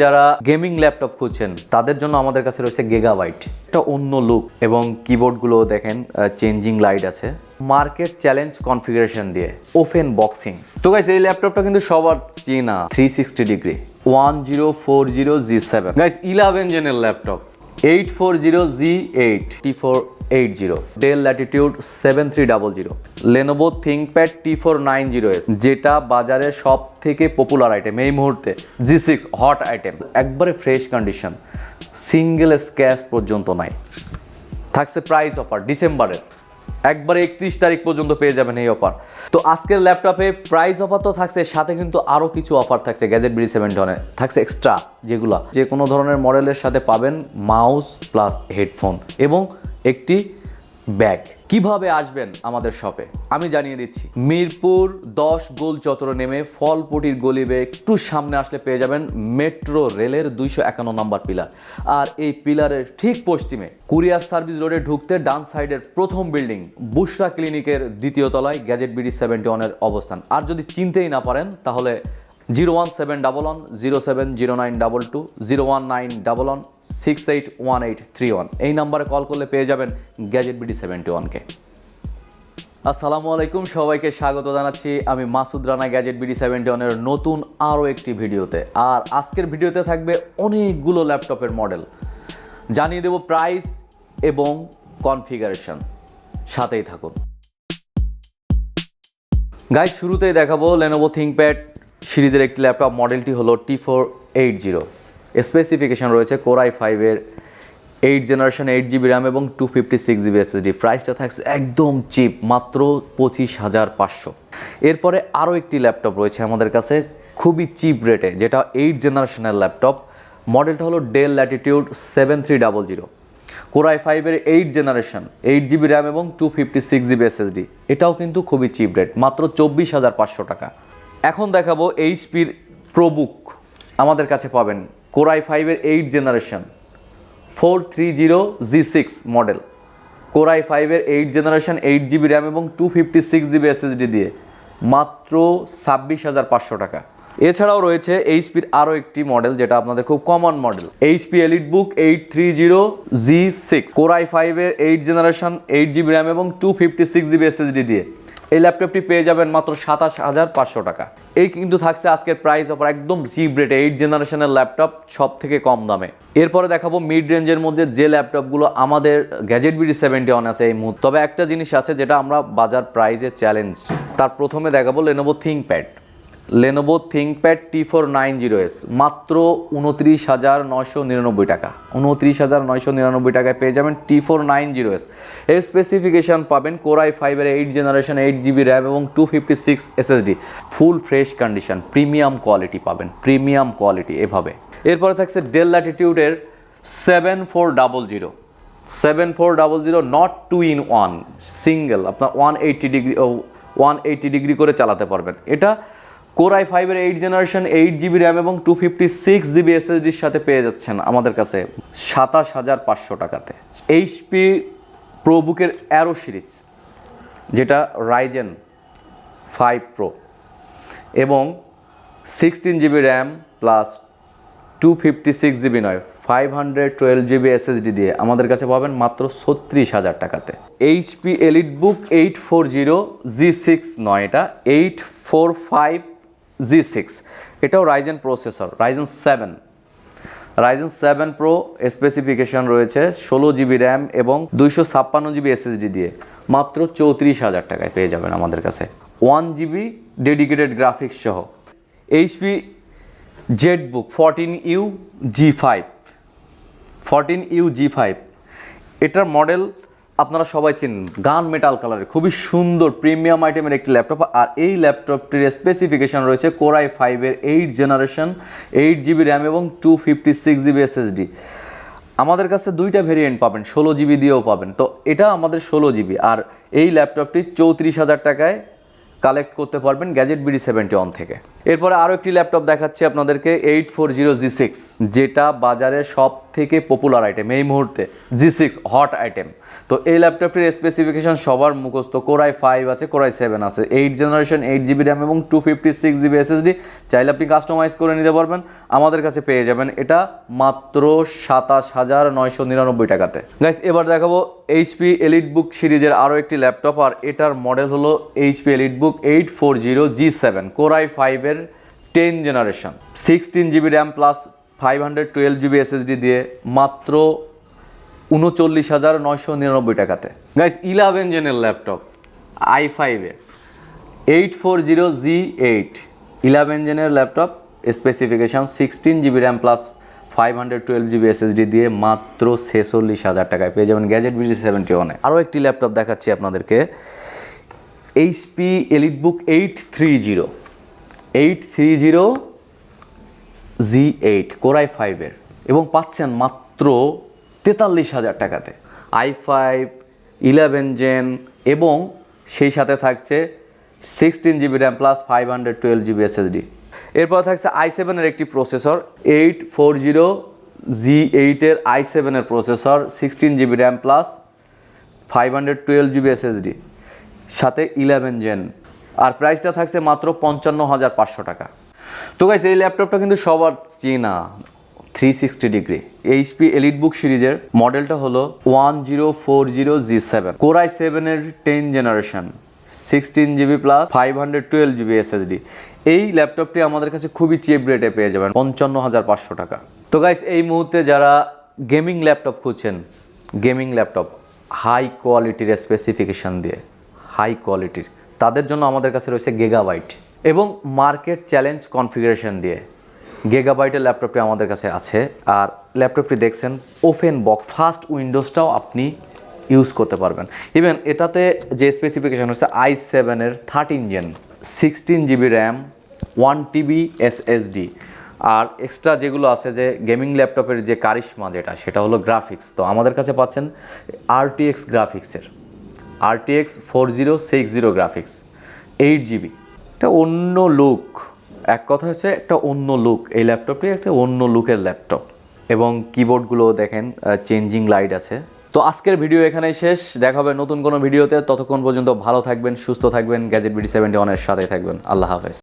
যারা gaming laptop খুঁজছেন তাদের জন্য আমাদের কাছে রয়েছে গিগাবাইট। একটা অন্য লুক এবং কিবোর্ডগুলো দেখেন চেঞ্জিং লাইট আছে, মার্কেট চ্যালেঞ্জ কনফিগারেশন দিয়ে ওপেন বক্সিং। তো গাইস এই ল্যাপটপটা কিন্তু সবার চেনা 360 ডিগ্রি 1040G7 গাইস 11 জেনের laptop 840G8 T480 Dell Latitude 7300 Lenovo ThinkPad T490S যেটা বাজারে সব থেকে পপুলার আইটেম এই মুহূর্তে, G6 হট আইটেম, একবারে ফ্রেশ কন্ডিশন, সিঙ্গেল স্ক্র্যাচ পর্যন্ত নাই। থাকছে প্রাইস অফার ডিসেম্বরের একবারে 31 তারিখ পর্যন্ত পেয়ে যাবেন এই অফার। তো আজকের ল্যাপটপে প্রাইস অফার তো থাকছে, সাথে কিন্তু আরও কিছু অফার থাকছে। গ্যাজেট বিডি 7 থাকছে এক্সট্রা, যেগুলো যে কোনো ধরনের মডেলের সাথে পাবেন মাউস প্লাস হেডফোন এবং একটি ব্যাগ। কিভাবে আসবেন আমাদের শপে আমি জানিয়ে দিচ্ছি। মিরপুর 10 গোল চত্বরে নেমে ফলপটির গলিবে একটু সামনে আসলে পেয়ে যাবেন মেট্রো রেলের 251 নম্বর পিলার। আর এই পিলারের ঠিক পশ্চিমে কুরিয়ার সার্ভিস রোডে ঢুকতে ডান সাইডের প্রথম বিল্ডিং বুশরা ক্লিনিকের দ্বিতীয় তলায় গ্যাজেট বিডি 71 অবস্থান। আর যদি চিনতেই না পারেন তাহলে 01711070922 01911681831 এই নাম্বারে কল করলে পেয়ে যাবেন গ্যাজেট বিডি 71কে। আসসালামু আলাইকুম, সবাইকে স্বাগত জানাচ্ছি আমি মাসুদ রানা গ্যাজেট বিডি 71 নতুন আরও একটি ভিডিওতে। আর আজকের ভিডিওতে থাকবে অনেকগুলো ল্যাপটপের মডেল, জানিয়ে দেব প্রাইস এবং কনফিগারেশন, সাথেই থাকুন। গাইস শুরুতেই দেখাবো Lenovo ThinkPad সিরিজের একটি ল্যাপটপ, মডেলটি হলো T480। স্পেসিফিকেশন রয়েছে Core i5-এর 8 জেনারেশন 8GB র্যাম এবং 256GB SSD। প্রাইসটা থাকছে একদম চিপ, মাত্র 25,500। এরপরে আরও একটি ল্যাপটপ রয়েছে আমাদের কাছে খুবই চিপ রেটে, যেটা 8 জেনারেশনের ল্যাপটপ, মডেলটা হলো del Latitude 7300। Core i5-এর 8 generation 8GB RAM এবং 256GB SSD। এটাও কিন্তু খুবই চিপ রেট, মাত্র 24,500 টাকা। এখন দেখাবো এইচপির প্রোবুক আমাদের কাছে পাবেন Core i5-এর 8 generation 430G6 model, Core i5-এর 8 generation 8GB RAM এবং 256GB SSD দিয়ে মাত্র 26,500 টাকা। এছাড়াও রয়েছে এইচপির আরও একটি মডেল যেটা আপনাদের খুব common model, HP EliteBook 830G6 Core i5-এর 8 generation 8GB RAM এবং 256GB SSD দিয়ে। এই ল্যাপটপটি পেয়ে যাবেন মাত্র 27,500 টাকা। এই কিন্তু থাকছে আজকের প্রাইস অফার, একদম চিপ রেটে 8 জেনারেশনের ল্যাপটপ, সব থেকে কম দামে। এরপরে দেখাবো মিড রেঞ্জের মধ্যে যে ল্যাপটপগুলো আমাদের গ্যাজেট বিডি 71 আছে এই মুহূর্তে। তবে একটা জিনিস আছে যেটা আমরা বাজার প্রাইসে চ্যালেঞ্জ। তার প্রথমে দেখাবো Lenovo ThinkPad T490S মাত্র 29,999 টাকা। 29,999 টাকায় পেয়ে যাবেন T490S। এর স্পেসিফিকেশান পাবেন Core i5-এর 8 জেনারেশন 8GB র্যাম এবং 256 SSD, full fresh condition, premium quality পাবেন, প্রিমিয়াম কোয়ালিটি এভাবে। এরপরে থাকছে ডেল ল্যাটিটিউডের 7400 নট 2-in-1 সিঙ্গেল, আপনার 180 ডিগ্রি করে চালাতে পারবেন। এটা Core i5-এর 8 জেনারেশন 8GB র্যাম এবং 256GB SSDর সাথে পেয়ে যাচ্ছেন আমাদের কাছে 27,500 টাকাতে। এইচপি প্রোবুকের অ্যারো সিরিজ, যেটা Ryzen 5 Pro এবং 16GB র্যাম প্লাস 256GB নয় 512GB SSD দিয়ে আমাদের কাছে পাবেন মাত্র 36,000 টাকাতে। এইচপি এলিটবুক 840G6 নয়, এটা 845G6, এটাও Ryzen processor, Ryzen 7 Pro। Specification রয়েছে 16GB র্যাম এবং 256GB SSD দিয়ে মাত্র 34,000 টাকায় পেয়ে যাবেন আমাদের কাছে, 1GB ডেডিকেটেড গ্রাফিক্স সহ। এইচপি জেটবুক 14U G5, এটার মডেল আপনারা সবাই চেনেন, গান মেটাল কালারের, খুবই সুন্দর প্রিমিয়াম আইটেমের একটি ল্যাপটপ। আর এই ল্যাপটপটির স্পেসিফিকেশন রয়েছে Core i5-এর 8 জেনারেশন 8GB র্যাম এবং 256GB SSD। আমাদের কাছে দুইটা ভেরিয়েন্ট পাবেন, 16GB দিয়েও পাবেন। তো এটা আমাদের 16GB, আর এই ল্যাপটপটি 34,000 টাকায় কালেক্ট করতে পারবেন গ্যাজেট বিডি 71 থেকে। এরপরে আরও একটি ল্যাপটপ দেখাচ্ছি আপনাদেরকে 840G6, যেটা বাজারে সব থেকে পপুলার আইটেম এই মুহূর্তে, G6 হট আইটেম। তো এই ল্যাপটপটির স্পেসিফিকেশন সবার মুখস্থ, কোরাই 5 আছে, কোরাই 7 আছে, 8 জেনারেশন, 8GB র্যাম এবং 256GB SSD। চাইলে আপনি কাস্টমাইজ করে নিতে পারবেন, আমাদের কাছে পেয়ে যাবেন এটা মাত্র 27,999 টাকাতে। গাইস এবার দেখাবো HP EliteBook সিরিজের আরও একটি ল্যাপটপ, আর এটার মডেল হলো HP EliteBook 840G7, কোরাই 5-এর 10 generation, 16GB RAM plus 512GB SSD দিয়ে মাত্র 39,999 টাকাতে। গাইস 11 জেনের ল্যাপটপ i5-এর 840G8, 11 জেনের laptop, specification 16GB RAM plus 512GB SSD দিয়ে মাত্র 46,000 টাকায় পেয়ে যাবেন গ্যাজেট BG 71-এ। আরও একটি ল্যাপটপ দেখাচ্ছি আপনাদেরকে, HP EliteBook 830G8 কোরাই 5-এর, এবং পাচ্ছেন মাত্র 43,000 টাকাতে। i5 11 জেন এবং সেই সাথে থাকছে 16GB RAM plus 512GB SSD। এরপর থাকছে i7-এর একটি প্রসেসর, 840G8-এর i7-এর processor, 16GB RAM plus 512GB SSD, সাথে 11 জেন, আর প্রাইসটা থাকছে মাত্র 55,500 টাকা। তো গাইস এই ল্যাপটপটা কিন্তু সবার চেনা, 360 ডিগ্রি। HP EliteBook সিরিজের মডেলটা হলো 1040G7, কোরাই 7-এর 10 জেনারেশন, 16GB প্লাস 512GB SSD। এই ল্যাপটপটি আমাদের কাছে খুবই চিপ রেটে পেয়ে যাবেন 55,500 টাকা। তো গাইস এই মুহূর্তে যারা গেমিং ল্যাপটপ খুঁজছেন, গেমিং ল্যাপটপ হাই কোয়ালিটির স্পেসিফিকেশন দিয়ে, হাই কোয়ালিটির, তাদের জন্য আমাদের কাছে রয়েছে গিগাবাইট এবং মার্কেট চ্যালেঞ্জ কনফিগারেশন দিয়ে গিগাবাইটের ল্যাপটপটি আমাদের কাছে আছে। আর ল্যাপটপটি দেখছেন ওপেন বক্স, ফাস্ট উইন্ডোজটাও আপনি ইউজ করতে পারবেন। ইভেন এটাতে যে স্পেসিফিকেশন হচ্ছে i7-এর 13 gen, 16GB RAM, 1TB SSD, আর এক্সট্রা যেগুলো আছে যে গেমিং ল্যাপটপের যে কারিশমা যেটা, সেটা হলো গ্রাফিক্স। তো আমাদের কাছে পাচ্ছেন RTX গ্রাফিক্সের, RTX 4060 গ্রাফিক্স, 8GB, একটা অন্য লুক, এক কথা হচ্ছে একটা অন্য লুক। এই ল্যাপটপটি একটা অন্য লুকের ল্যাপটপ, এবং কিবোর্ডগুলো দেখেন চেঞ্জিং লাইট আছে। তো আজকের ভিডিও এখানেই শেষ, দেখা হবে নতুন কোনো ভিডিওতে। ততক্ষণ পর্যন্ত ভালো থাকবেন, সুস্থ থাকবেন, গ্যাজেট BD 71-এর সাথে থাকবেন। আল্লাহ হাফেজ।